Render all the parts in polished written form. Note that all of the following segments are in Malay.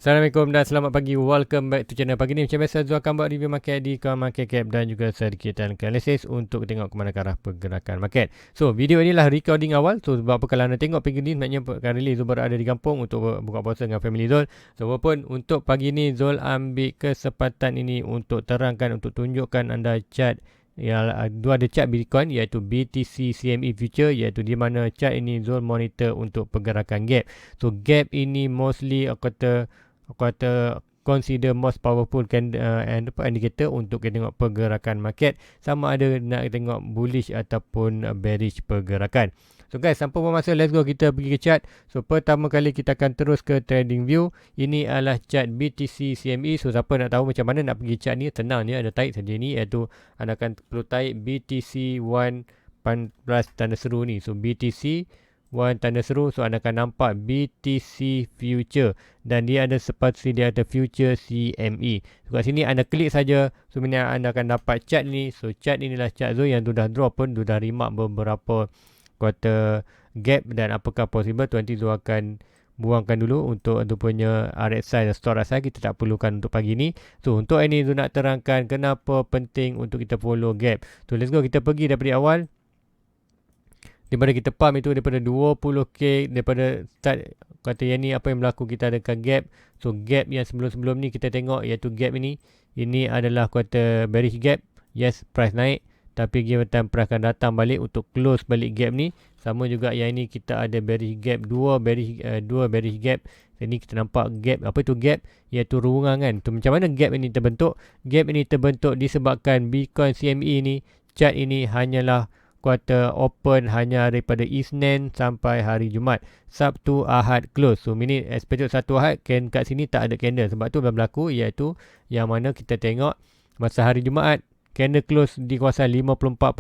Assalamualaikum dan selamat pagi. Welcome back to channel. Pagi ni macam biasa Zul akan buat review market di kawasan market cap dan juga sedikit analisis untuk tengok ke mana arah pergerakan market. So video inilah recording awal. So sebab apa kalau anda tengok pagi ni maknanya currently Zul berada di kampung untuk buka puasa dengan family Zul. So walaupun untuk pagi ni Zul ambil kesempatan ini untuk terangkan, untuk tunjukkan anda chart dua ada chart Bitcoin iaitu BTC CME future, iaitu di mana chart ini Zul monitor untuk pergerakan gap. So gap ini mostly aku kata consider most powerful indicator untuk kita tengok pergerakan market, sama ada nak tengok bullish ataupun bearish pergerakan. So guys, tanpa buang masa, let's go kita pergi ke chart. So pertama kali kita akan terus ke trading view. Ini adalah chart BTC CME. So siapa nak tahu macam mana nak pergi chart ni, tenang je, ada tarik saja ni, iaitu anda akan perlu tarik BTC 1 plus tanda seru ni. So BTC 1 tanda seru, so anda akan nampak BTC future dan dia ada seperti dia ada future CME. So kat sini anda klik saja, so anda akan dapat chart ni. So chart inilah chart Zul yang sudah drop pun sudah remark beberapa quarter gap, dan apakah possible nanti Zul akan buangkan dulu untuk punya RSI dan store RSI, kita tak perlukan untuk pagi ni. So untuk ini Zul nak terangkan kenapa penting untuk kita follow gap. So let's go, kita pergi daripada awal. Daripada kita pump itu daripada 20k, daripada start kata yang ni apa yang berlaku, kita adakan gap. So gap yang sebelum-sebelum ni kita tengok iaitu gap ini adalah kata bearish gap. Yes, price naik, tapi given time price akan datang balik untuk close balik gap ni. Sama juga yang ini kita ada bearish gap, dua bearish gap. Ini kita nampak gap, apa itu gap? Iaitu ruangan. Tu macam mana gap ini terbentuk? Gap ini terbentuk disebabkan Bitcoin CME ni, chart ini hanyalah kuarter open hanya daripada Isnin sampai hari Jumaat. Sabtu, Ahad close. So meaning expected satu Ahad kat sini tak ada candle. Sebab tu berlaku iaitu yang mana kita tengok masa hari Jumaat candle close di kawasan 54.1,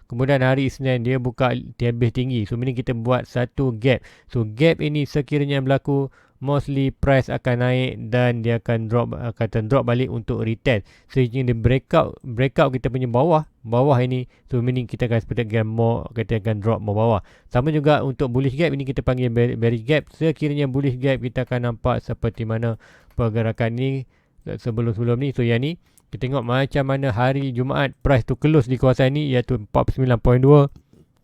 kemudian hari Isnin dia buka lebih tinggi. So meaning kita buat satu gap. So gap ini sekiranya berlaku, mostly price akan naik dan dia akan drop balik untuk retest. Sehingga dia breakout kita punya bawah ini. So meaning kita akan seperti more, kita akan drop more bawah. Sama juga untuk bullish gap, ini kita panggil bearish gap. Sekiranya bullish gap, kita akan nampak seperti mana pergerakan ni sebelum-sebelum ni. So yang ni kita tengok macam mana hari Jumaat price tu close di kawasan ni iaitu 49.2.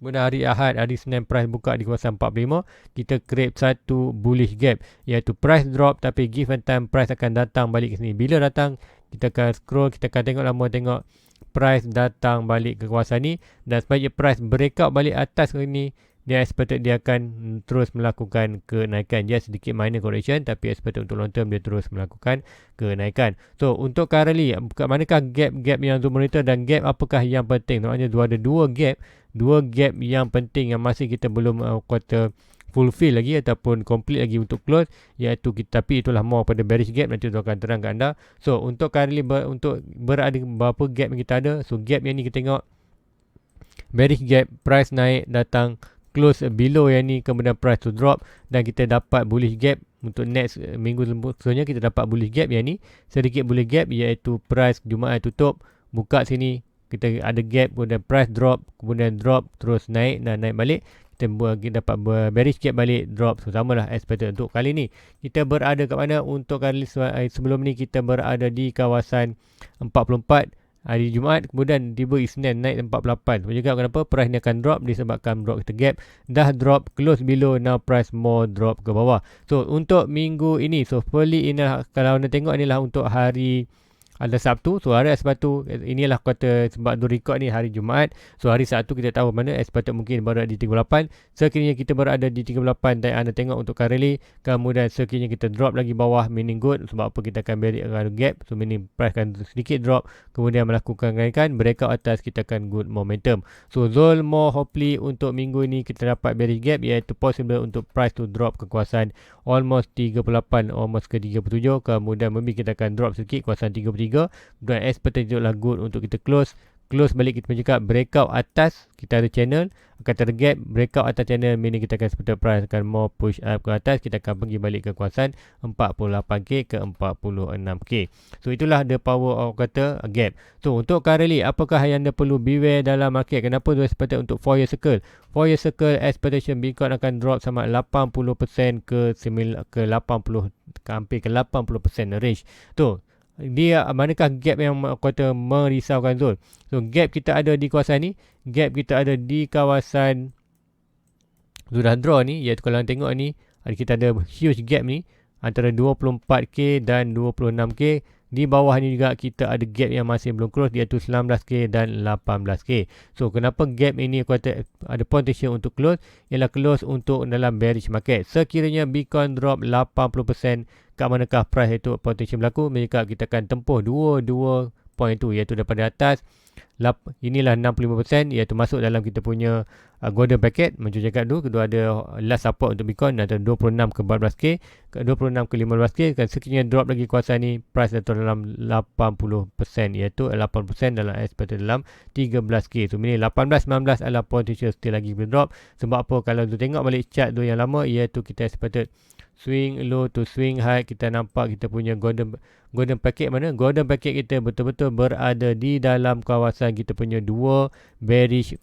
Kemudian hari Ahad, hari Senin price buka di kawasan 45. Kita create satu bullish gap iaitu price drop, tapi given time price akan datang balik ke sini. Bila datang, kita akan scroll, kita akan tengok lama, tengok price datang balik ke kawasan ni, dan sebagai price breakout balik atas ke sini, dia expected dia akan terus melakukan kenaikan. Just sedikit minor correction, tapi expected untuk long term dia terus melakukan kenaikan. So untuk currently, manakah gap yang Zul monitor, dan gap apakah yang penting? Maksudnya ada dua gap yang penting yang masih kita belum kata fulfill lagi ataupun complete lagi untuk close, iaitu tapi itulah more pada bearish gap. Nanti Zul akan terang ke anda. So untuk currently untuk berada berapa gap yang kita ada. So gap yang ni kita tengok bearish gap, price naik datang close below yang ni, kemudian price to drop, dan kita dapat bullish gap. Untuk next minggu seterusnya kita dapat bullish gap yang ni, sedikit bullish gap, iaitu price Jumaat tutup buka sini, kita ada gap, kemudian price drop, kemudian drop terus naik dan naik balik, kita dapat bearish gap balik, drop. So sama lah expected. Untuk kali ni kita berada kat mana? Untuk kali sebelum ni kita berada di kawasan 44 hari Jumaat, kemudian tiba Isnin naik 48. Juga kenapa price ni akan drop? Disebabkan drop kita gap dah drop close below, now price more drop ke bawah. So untuk minggu ini, so fully inilah, kalau anda tengok inilah untuk hari ada Sabtu. So hari Sabtu inilah kata, sebab tu record ni hari Jumaat. So hari Sabtu kita tahu mana expected mungkin berada di 38. Sekiranya kita berada di 38 dan anda tengok untuk currently, kemudian sekiranya kita drop lagi bawah, meaning good. Sebab apa? Kita akan beri gap. So meaning price akan sedikit drop, kemudian melakukan kenaikan, breakout atas, kita akan good momentum. So Zul more hopefully untuk minggu ini kita dapat bearish gap, iaitu possible untuk price to drop ke kawasan almost 38, almost ke 37. Kemudian maybe kita akan drop sedikit kawasan 33. Dan expected lah good untuk kita close close balik kita cakap breakout atas, kita ada channel akan tergap, breakout atas channel, meaning kita akan seperti price akan more push up ke atas, kita akan pergi balik ke kawasan 48k ke 46k. So itulah the power of kata gap. So untuk currently, apakah yang anda perlu beware dalam market? Kenapa tu expected untuk 4 year circle? 4 year circle expectation Bitcoin akan drop sama 80% ke 80, hampir ke 80% range. Tu dia manakah gap yang kata merisaukan Zul? So gap kita ada di kawasan ni, gap kita ada di kawasan sudah draw ni, iaitu kalau tengok ni kita ada huge gap ni antara 24k dan 26k. Di bawah ni juga kita ada gap yang masih belum close, iaitu 19k dan 18k. So kenapa gap ini kata ada potential untuk close? Ialah close untuk dalam bearish market. Sekiranya Bitcoin drop 80%, kat manakah price itu potential berlaku? Mereka kita akan tempuh dua point tu, iaitu daripada atas inilah 65%, iaitu masuk dalam kita punya golden packet. Macam cakap dulu, kedua ada last support untuk Bitcoin antara 26 ke 14k, ke 26 ke 15k. Kan sekiranya drop lagi kuasa ni, price atau dalam 80%, iaitu 80% dalam expected dalam 13k. So ini 18-19 adalah potential still lagi drop. Sebab apa? Kalau tu tengok balik chart tu yang lama, iaitu kita expected swing low to swing high, kita nampak kita punya golden packet mana? Golden packet kita betul-betul berada di dalam kawasan kita punya dua bearish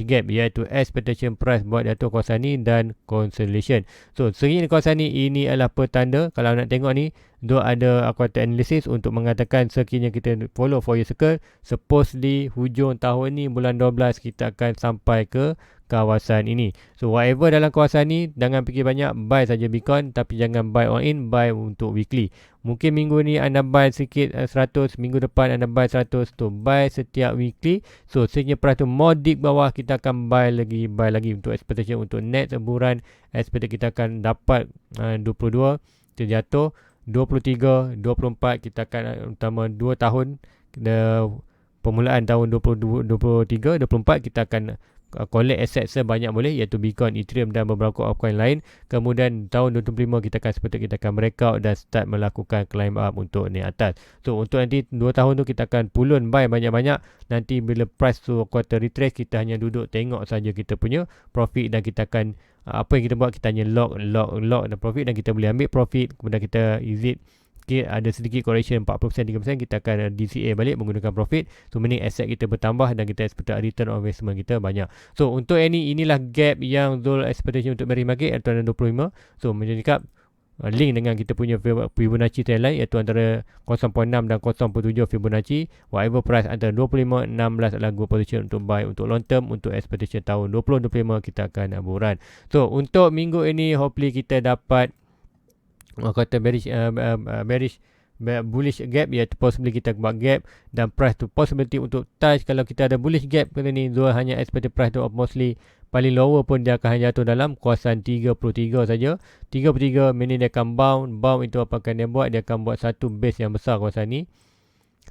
gap, iaitu expectation price buat jatuh kawasan ni dan consolidation. So sekiranya kawasan ni, ini adalah petanda. Kalau nak tengok ni, dia ada analysis untuk mengatakan sekiranya kita follow 4 year circle, supposedly hujung tahun ni bulan 12 kita akan sampai ke kawasan ini. So whatever dalam kawasan ni, jangan fikir banyak, buy saja Bitcoin, tapi jangan buy all in, buy untuk weekly. Mungkin minggu ni anda buy sikit 100, minggu depan anda buy 100, tu buy setiap weekly. So sekiranya price tu more deep bawah, kita akan buy lagi untuk expectation untuk next bulan. Expected kita akan dapat 22, kita jatuh 23, 24, kita akan utama 2 tahun permulaan tahun 23, 24 kita akan collect aset sebanyak boleh, iaitu Bitcoin, Ethereum dan beberapa altcoin lain. Kemudian tahun 2025 kita akan breakout dan start melakukan climb up untuk naik atas. So untuk nanti 2 tahun tu kita akan pulun buy banyak-banyak. Nanti bila price tu quarter retrace, kita hanya duduk tengok saja kita punya profit, dan kita akan apa yang kita buat, kita hanya lock dan profit, dan kita boleh ambil profit. Kemudian kita exit, ada sedikit correction 40%, 3%, kita akan DCA balik menggunakan profit. So meaning asset kita bertambah dan kita expect return on investment kita banyak. So untuk inilah gap yang Zul expectation untuk bearish market atau 25. So macam cakap, link dengan kita punya Fibonacci trendline, iaitu antara 0.6 dan 0.7 Fibonacci. Whatever price antara 25, 16 adalah good position untuk buy untuk long term. Untuk expectation tahun 2025 kita akan buran. So untuk minggu ini hopefully kita dapat kata bearish bullish gap, iaitu possibly kita buat gap dan price tu possibility untuk touch. Kalau kita ada bullish gap kata ni, Zul hanya expected price tu mostly paling lower pun dia akan jatuh dalam kawasan 33 saja. 33 meaning dia akan bound itu apa akan dia buat? Dia akan buat satu base yang besar kawasan ni.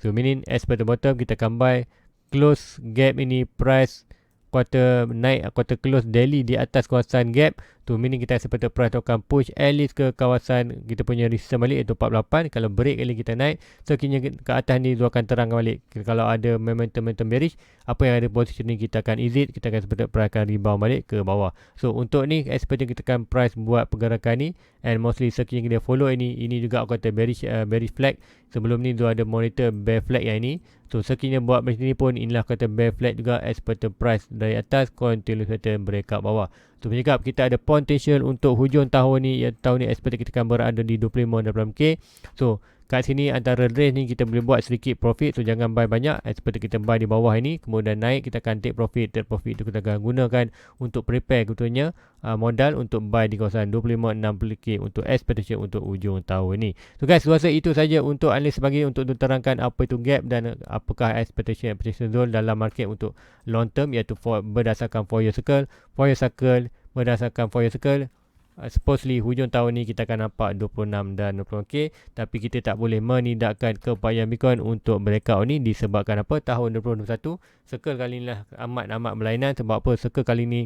So meaning expected bottom, kita akan buy close gap ini, price quarter naik, quarter close daily di atas kawasan gap tu, meaning kita seperti price tu akan push at least ke kawasan kita punya resistance balik, iaitu 48. Kalau break kali kita naik, sekiranya ke atas ni tu akan terangkan balik. Kalau ada momentum bearish, apa yang ada position ni kita akan exit, kita akan seperti price akan rebound balik ke bawah. So untuk ni expecting kita akan price buat pergerakan ni, and mostly sekiranya kita follow ini juga aku kata bearish flag. Sebelum ni tu ada monitor bear flag yang ini. So sekiranya buat macam ni pun, inilah kata bear flag juga expected price dari atas continue pattern breakout bawah. So bercakap kita ada potential untuk hujung tahun ni, tahun ni expected kita akan berada di 25-26k. So kat sini antara range ni kita boleh buat sedikit profit. So jangan buy banyak, expected kita buy di bawah ini, kemudian naik kita akan take profit. Take profit tu kita akan gunakan untuk prepare katanya modal untuk buy di kawasan 25-60k untuk expectation untuk hujung tahun ni. So guys, rasa itu saja untuk analis pagi untuk terangkan apa itu gap dan apakah expectation zone dalam market untuk long term, iaitu berdasarkan 4 year circle. 4 year circle berdasarkan 4 year circle, supposedly hujung tahun ni kita akan nampak 26 dan 20k, tapi kita tak boleh menidakkan keupayaan Bitcoin untuk breakout ni disebabkan apa? Tahun 2021 circle kali ni lah amat berlainan. Sebab apa? Circle kali ni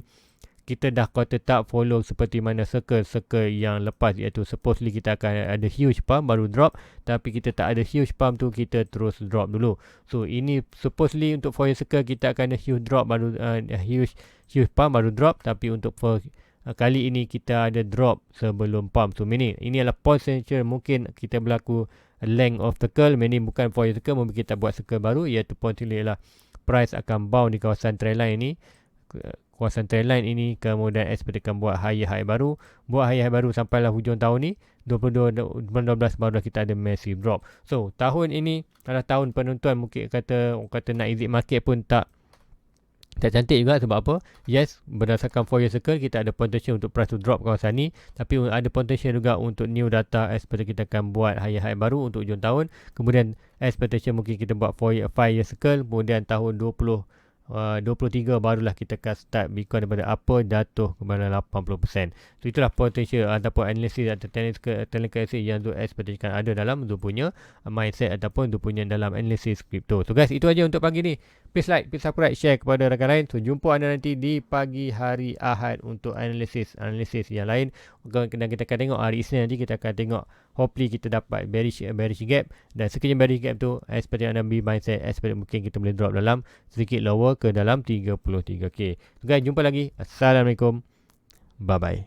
kita dah tetap follow seperti mana circle yang lepas, iaitu supposedly kita akan ada huge pump baru drop, tapi kita tak ada huge pump tu, kita terus drop dulu. So ini supposedly untuk Fourier circle kita akan ada huge drop baru huge pump baru drop, tapi untuk kali ini kita ada drop sebelum pump. So ini adalah potential mungkin kita berlaku length of circle, ini bukan Fourier circle, mungkin kita buat circle baru, iaitu potentially ialah price akan bound di kawasan trendline ini. Kawasan trendline ini kemudian expect akan buat high baru, sampailah hujung tahun ni 2012 barulah kita ada massive drop. So tahun ini adalah tahun penentuan, mungkin kata nak exit market pun tak cantik juga. Sebab apa? Yes, berdasarkan Fourier circle kita ada potential untuk price to drop kawasan ni, tapi ada potential juga untuk new data expect kita akan buat high baru untuk hujung tahun. Kemudian expectation mungkin kita buat 5 year circle, kemudian tahun 23 barulah kita akan start Bitcoin daripada apa jatuh kepada 80%. So itulah potential ataupun analisis atau technical analysis yang Zul expectation ada dalam Zul punya mindset ataupun Zul punya dalam analisis crypto. So guys, itu aja untuk pagi ni. Please like, please subscribe, share kepada rakan lain. So jumpa anda nanti di pagi hari Ahad untuk analisis yang lain. Dan kita akan tengok hari Isnin nanti kita akan tengok, hopefully kita dapat bearish gap, dan sekiranya bearish gap tu expect anda be mindset, expect mungkin kita boleh drop dalam sedikit lower ke dalam 33k. So guys, jumpa lagi. Assalamualaikum. Bye bye.